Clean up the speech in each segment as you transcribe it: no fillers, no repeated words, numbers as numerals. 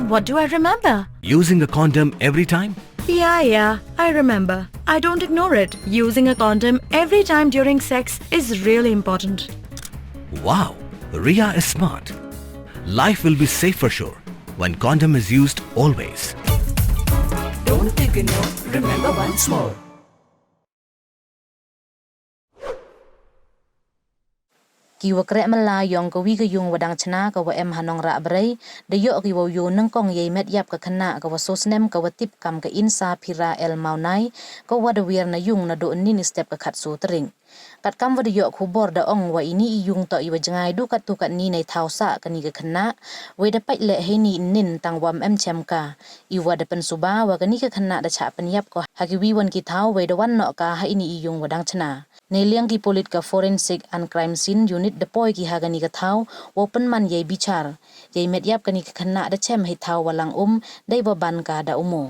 What do I remember? Using a condom every time? Yeah, I remember. I don't ignore it. Using a condom every time during sex is really important. Wow, Ria is smart. Life will be safe for sure when condom is used always. Don't ignore. Remember once more. Kiwa krek melayong ka wi ka yung wadang chna ka wa em hanong ra brei de yo ki wo yo nang kong ye metyap ka khynnah ka wa sosnem ka wa tip kam ka insa phira el maunai ka wa de wiar na yung na do nin step ka khat so tring kat kam wa de yo khu bor da ong wa ini yung to i wa jangai du kat tu kat ni nei thau sa ka ni ka khynnah we de pai le he ni nin tang wam em chem ka i wa de pen suba wa ka ni ka khynnah da cha pynyap ko ha ki wi wan ki thau we de wan no ka ha ini yung wadang chna nei liang ki polit ka forensic and crime scene unit de poi ki hagani ka thau open man ye bichar ye metyap kani ka khynnah da chem he thau walang dai ba ban ka da umo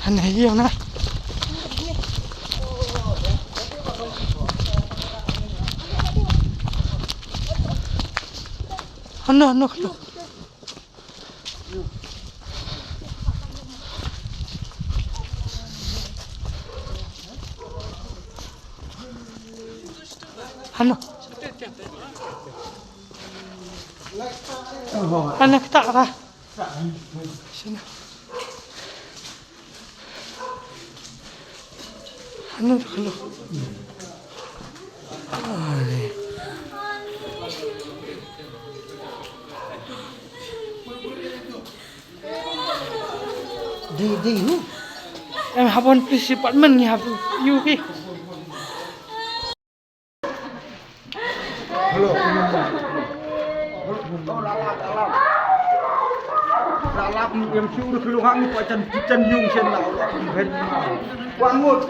anh này yêu nè nó anh tak ra sini ano kalau di em hapon principal man ni hapu yuki halo lalap ni em siu được lu hang ni pa chân chân yung sen nào bên quang một